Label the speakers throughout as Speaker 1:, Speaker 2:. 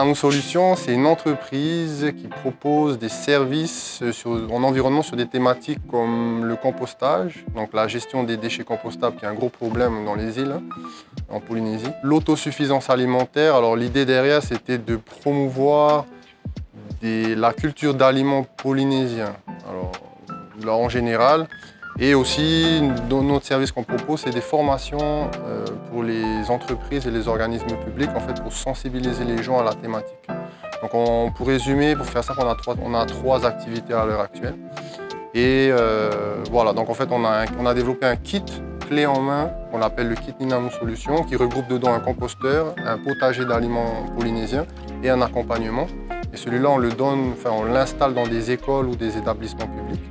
Speaker 1: Ninamou Solutions, c'est une entreprise qui propose des services en environnement sur des thématiques comme le compostage, donc la gestion des déchets compostables qui est un gros problème dans les îles, en Polynésie. L'autosuffisance alimentaire, alors l'idée derrière c'était de promouvoir la culture d'aliments polynésiens, alors, là en général. Et aussi, dans notre service qu'on propose, c'est des formations pour les entreprises et les organismes publics, en fait, pour sensibiliser les gens à la thématique. Donc, pour résumer, pour faire ça, on a trois activités à l'heure actuelle. Et voilà, donc en fait, on a développé un kit clé en main, qu'on appelle le kit Ninamou Solutions, qui regroupe dedans un composteur, un potager d'aliments polynésiens et un accompagnement. Et celui-là, on l'installe dans des écoles ou des établissements publics.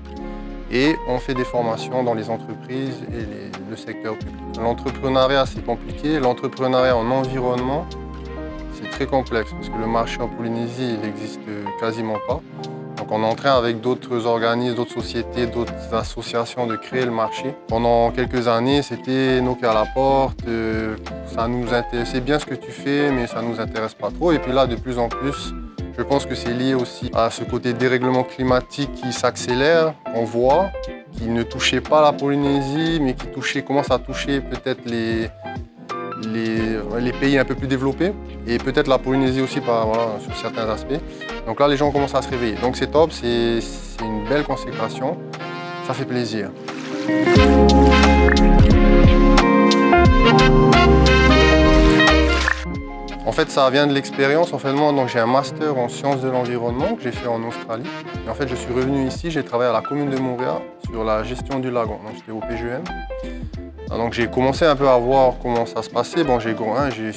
Speaker 1: Et on fait des formations dans les entreprises et le secteur public. L'entrepreneuriat, c'est compliqué. L'entrepreneuriat en environnement, c'est très complexe parce que le marché en Polynésie, il n'existe quasiment pas. Donc on est en train, avec d'autres organismes, d'autres sociétés, d'autres associations, de créer le marché. Pendant quelques années, c'était knocker à la porte. C'est bien ce que tu fais, mais ça ne nous intéresse pas trop. Et puis là, de plus en plus, je pense que c'est lié aussi à ce côté dérèglement climatique qui s'accélère, qu'on voit, qui ne touchait pas la Polynésie, mais qui commence à toucher peut-être les pays un peu plus développés, et peut-être la Polynésie aussi sur certains aspects. Donc là, les gens commencent à se réveiller. Donc c'est top, c'est une belle consécration, ça fait plaisir. En fait, ça vient de l'expérience. En fait, moi, j'ai un master en sciences de l'environnement que j'ai fait en Australie. Et en fait, je suis revenu ici, j'ai travaillé à la commune de Montréal sur la gestion du lagon. Donc, j'étais au PGM. Donc, j'ai commencé un peu à voir comment ça se passait. Bon, j'ai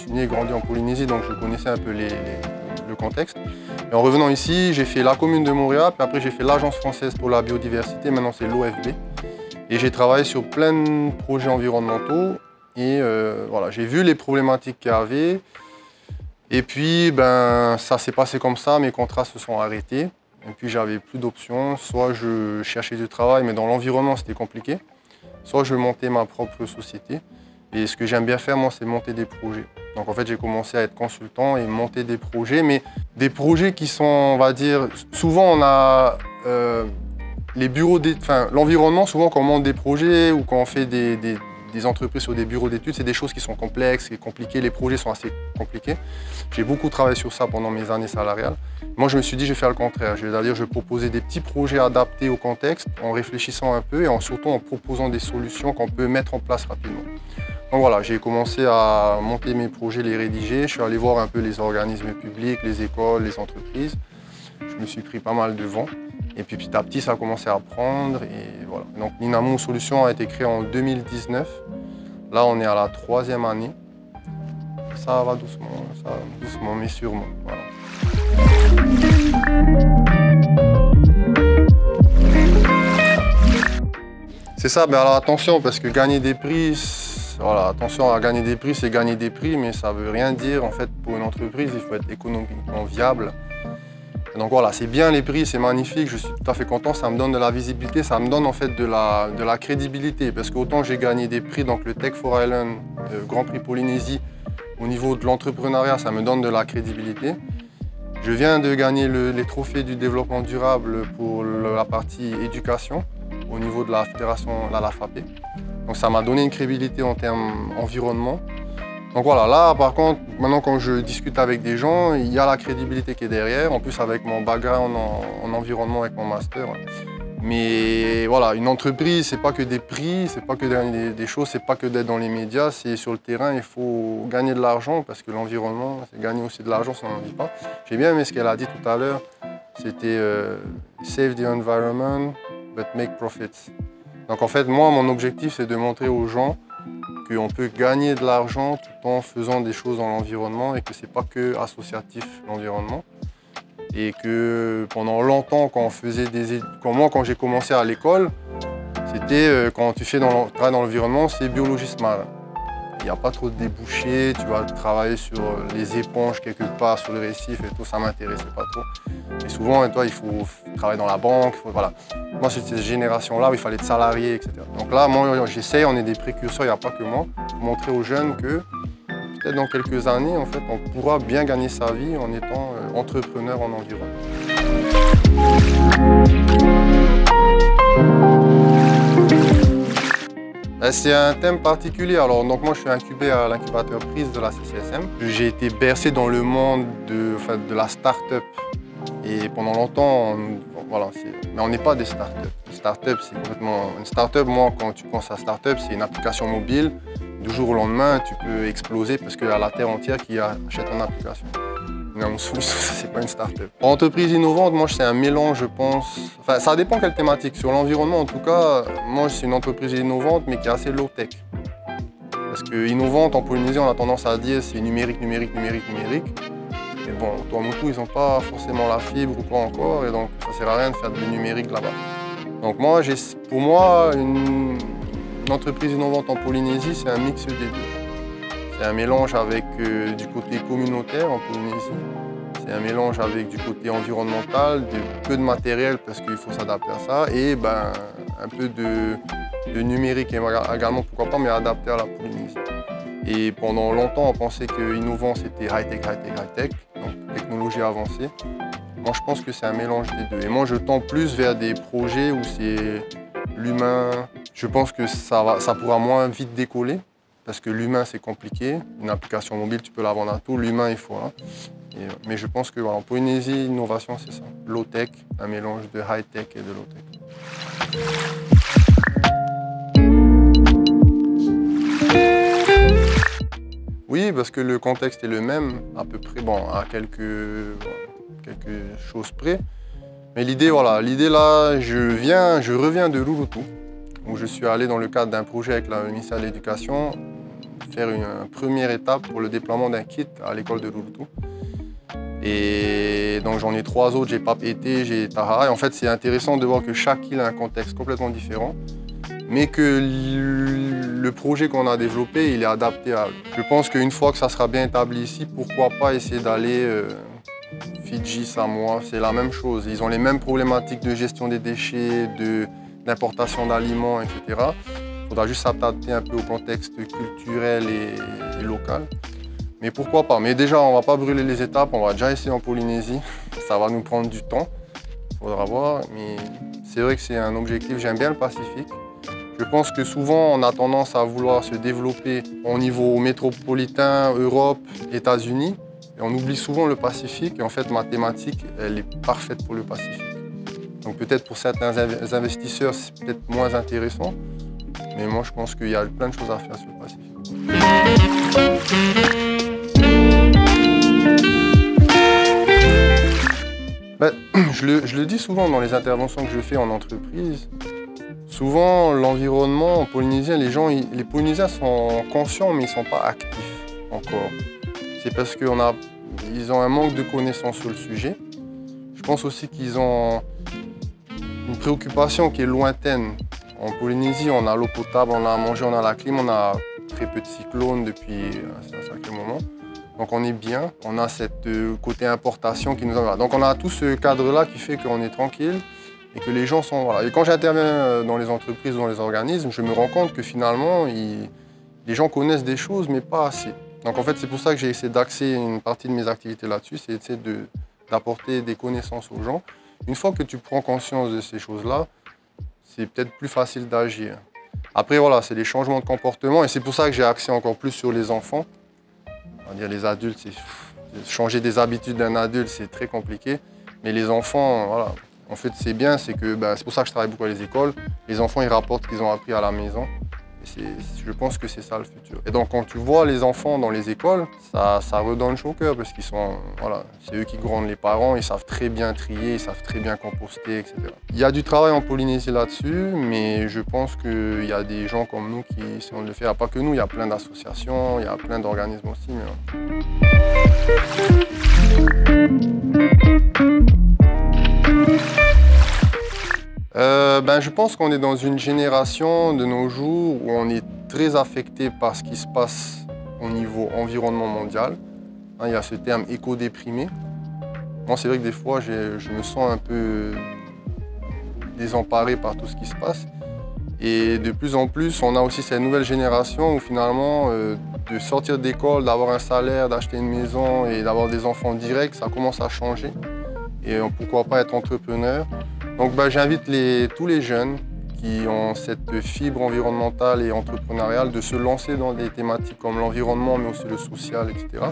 Speaker 1: né et grandi en Polynésie, donc je connaissais un peu le contexte. Et en revenant ici, j'ai fait la commune de Montréal, puis après, j'ai fait l'Agence française pour la biodiversité. Maintenant, c'est l'OFB. Et j'ai travaillé sur plein de projets environnementaux. Et voilà, j'ai vu les problématiques qu'il y avait. Et puis, ça s'est passé comme ça, mes contrats se sont arrêtés. Et puis, j'avais plus d'options. Soit je cherchais du travail, mais dans l'environnement, c'était compliqué. Soit je montais ma propre société. Et ce que j'aime bien faire, moi, c'est monter des projets. Donc, en fait, j'ai commencé à être consultant et monter des projets, mais des projets qui sont, on va dire, souvent, on a les bureaux l'environnement, souvent, quand on monte des projets ou quand on fait des entreprises sur des bureaux d'études, c'est des choses qui sont complexes et compliquées. Les projets sont assez compliqués. J'ai beaucoup travaillé sur ça pendant mes années salariales. Moi, je me suis dit, je vais faire le contraire. C'est-à-dire, je vais proposer des petits projets adaptés au contexte, en réfléchissant un peu et surtout en proposant des solutions qu'on peut mettre en place rapidement. Donc voilà, j'ai commencé à monter mes projets, les rédiger. Je suis allé voir un peu les organismes publics, les écoles, les entreprises. Je me suis pris pas mal de vent. Et puis petit à petit, ça a commencé à prendre. Et voilà. Donc Ninamou Solutions a été créé en 2019. Là, on est à la 3e année. Ça va doucement, mais sûrement. Voilà. C'est ça, mais alors attention, parce que gagner des prix, voilà, attention à gagner des prix, c'est gagner des prix, mais ça ne veut rien dire. En fait, pour une entreprise, il faut être économiquement viable. Donc voilà, c'est bien les prix, c'est magnifique, je suis tout à fait content, ça me donne de la visibilité, ça me donne en fait de la crédibilité, parce qu'autant j'ai gagné des prix, donc le Tech for Island, le Grand Prix Polynésie, au niveau de l'entrepreneuriat, ça me donne de la crédibilité. Je viens de gagner les trophées du développement durable pour la partie éducation, au niveau de la fédération, la FAP. Donc ça m'a donné une crédibilité en termes environnement. Donc voilà, là par contre, maintenant quand je discute avec des gens, il y a la crédibilité qui est derrière, en plus avec mon background en environnement avec mon master. Mais voilà, une entreprise, c'est pas que des prix, c'est pas que des choses, c'est pas que d'être dans les médias, c'est sur le terrain, il faut gagner de l'argent parce que l'environnement, c'est gagner aussi de l'argent, ça n'en vit pas. J'ai bien aimé ce qu'elle a dit tout à l'heure, c'était save the environment, but make profits. Donc en fait, moi, mon objectif, c'est de montrer aux gens qu'on peut gagner de l'argent tout en faisant des choses dans l'environnement et que c'est pas que associatif l'environnement. Et que pendant longtemps, quand quand j'ai commencé à l'école, c'était quand tu travailles dans l'environnement, c'est biologiste marin. Il n'y a pas trop de débouchés, tu vas travailler sur les éponges quelque part, sur le récif et tout, ça ne m'intéressait pas trop. Et souvent, toi, il faut travailler dans la banque, voilà. Moi, c'est cette génération-là où il fallait être salarié, etc. Donc là, moi, j'essaye, on est des précurseurs, il n'y a pas que moi, pour montrer aux jeunes que peut-être dans quelques années, en fait, on pourra bien gagner sa vie en étant entrepreneur en environnement. C'est un thème particulier. Alors, donc moi, je suis incubé à l'incubateur Prise de la CCSM. J'ai été bercé dans le monde de la start-up. Et pendant longtemps, voilà, mais on n'est pas des start-up. Une start-up, c'est complètement... Une start-up, moi, quand tu penses à start-up, c'est une application mobile. Du jour au lendemain, tu peux exploser parce qu'il y a la terre entière qui achète une application. Non, c'est pas une start-up. Entreprise innovante, moi, c'est un mélange, je pense. Enfin, ça dépend quelle thématique. Sur l'environnement, en tout cas, moi, c'est une entreprise innovante, mais qui est assez low-tech. Parce que innovante, en Polynésie, on a tendance à dire c'est numérique, numérique, numérique, numérique. Et bon, Tuamotu, ils n'ont pas forcément la fibre ou quoi encore, et donc ça sert à rien de faire du numérique là-bas. Donc moi, pour moi, une entreprise innovante en Polynésie, c'est un mix des deux. C'est un mélange avec du côté communautaire en Polynésie, c'est un mélange avec du côté environnemental, peu de matériel parce qu'il faut s'adapter à ça, et ben, un peu de numérique également, pourquoi pas, mais adapté à la Polynésie. Et pendant longtemps, on pensait que innovant, c'était high-tech, high-tech, high-tech, donc technologie avancée. Moi, je pense que c'est un mélange des deux. Et moi, je tends plus vers des projets où c'est l'humain. Je pense que ça pourra moins vite décoller, parce que l'humain, c'est compliqué. Une application mobile, tu peux la vendre à tout. L'humain, il faut. Hein. Mais je pense que voilà, en Polynésie, l'innovation, c'est ça. Low-tech, un mélange de high-tech et de low-tech. Oui, parce que le contexte est le même, à peu près, bon, à quelques choses près. Mais l'idée, voilà, là, je reviens de Louloutou, où je suis allé dans le cadre d'un projet avec le ministère de l'Éducation, faire une première étape pour le déploiement d'un kit à l'école de Louloutou. Et donc j'en ai 3 autres, j'ai Pape Été, j'ai Taha. Et en fait, c'est intéressant de voir que chaque île a un contexte complètement différent, mais que le projet qu'on a développé, il est adapté à eux. Je pense qu'une fois que ça sera bien établi ici, pourquoi pas essayer d'aller Fidji, Samoa, c'est la même chose. Ils ont les mêmes problématiques de gestion des déchets, d'importation d'aliments, etc. Il faudra juste s'adapter un peu au contexte culturel et local. Mais pourquoi pas? Mais déjà, on ne va pas brûler les étapes, on va déjà essayer en Polynésie. Ça va nous prendre du temps, il faudra voir. Mais c'est vrai que c'est un objectif, j'aime bien le Pacifique. Je pense que souvent, on a tendance à vouloir se développer au niveau métropolitain, Europe, États-Unis. Et on oublie souvent le Pacifique. Et en fait, ma thématique, elle est parfaite pour le Pacifique. Donc peut-être pour certains investisseurs, c'est peut-être moins intéressant. Mais moi, je pense qu'il y a plein de choses à faire sur le Pacifique. Ben, je le dis souvent dans les interventions que je fais en entreprise. Souvent, l'environnement en Polynésien, les Polynésiens sont conscients, mais ils ne sont pas actifs encore. C'est parce qu'ils ont un manque de connaissances sur le sujet. Je pense aussi qu'ils ont une préoccupation qui est lointaine. En Polynésie, on a l'eau potable, on a à manger, on a la clim, on a très peu de cyclones depuis un sacré moment. Donc on est bien, on a cette côté importation qui nous envoie. Donc on a tout ce cadre-là qui fait qu'on est tranquille et que les gens sont... Voilà. Et quand j'interviens dans les entreprises ou dans les organismes, je me rends compte que finalement, les gens connaissent des choses, mais pas assez. Donc en fait, c'est pour ça que j'ai essayé d'axer une partie de mes activités là-dessus, c'est essayer d'apporter des connaissances aux gens. Une fois que tu prends conscience de ces choses-là, c'est peut-être plus facile d'agir. Après, voilà, c'est des changements de comportement et c'est pour ça que j'ai axé encore plus sur les enfants. On va dire les adultes, changer des habitudes d'un adulte, c'est très compliqué. Mais les enfants, voilà, en fait, c'est bien, c'est pour ça que je travaille beaucoup à les écoles. Les enfants, ils rapportent ce qu'ils ont appris à la maison. Et je pense que c'est ça le futur. Et donc, quand tu vois les enfants dans les écoles, ça redonne chaud au cœur parce qu'ils sont, voilà, c'est eux qui grondent les parents, ils savent très bien trier, ils savent très bien composter, etc. Il y a du travail en Polynésie là-dessus, mais je pense qu'il y a des gens comme nous qui essayent de le faire. Pas que nous, il y a plein d'associations, il y a plein d'organismes aussi. Je pense qu'on est dans une génération de nos jours où on est très affecté par ce qui se passe au niveau environnement mondial. Il y a ce terme éco-déprimé. Moi, c'est vrai que des fois, je me sens un peu désemparé par tout ce qui se passe. Et de plus en plus, on a aussi cette nouvelle génération où finalement, de sortir d'école, d'avoir un salaire, d'acheter une maison et d'avoir des enfants directs, ça commence à changer. Et pourquoi pas être entrepreneur. Donc j'invite tous les jeunes qui ont cette fibre environnementale et entrepreneuriale de se lancer dans des thématiques comme l'environnement, mais aussi le social, etc.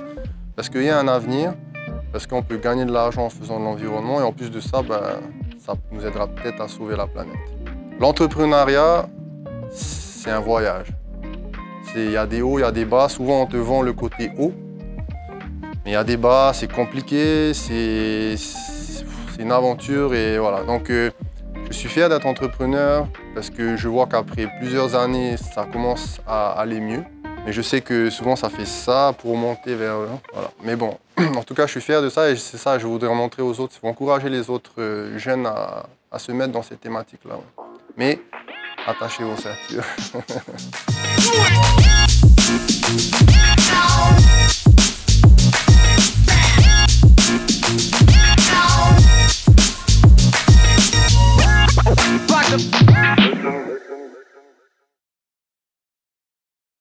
Speaker 1: Parce qu'il y a un avenir, parce qu'on peut gagner de l'argent en faisant de l'environnement et en plus de ça, ça nous aidera peut-être à sauver la planète. L'entrepreneuriat, c'est un voyage. Il y a des hauts, il y a des bas. Souvent, on te vend le côté haut, mais il y a des bas, c'est compliqué, c'est une aventure et voilà. Donc, je suis fier d'être entrepreneur parce que je vois qu'après plusieurs années, ça commence à aller mieux. Mais je sais que souvent, ça fait ça pour monter vers... Voilà. Mais bon, en tout cas, je suis fier de ça et c'est ça que je voudrais montrer aux autres. Il faut encourager les autres jeunes à se mettre dans ces thématiques-là. Ouais. Mais attachez vos ceintures.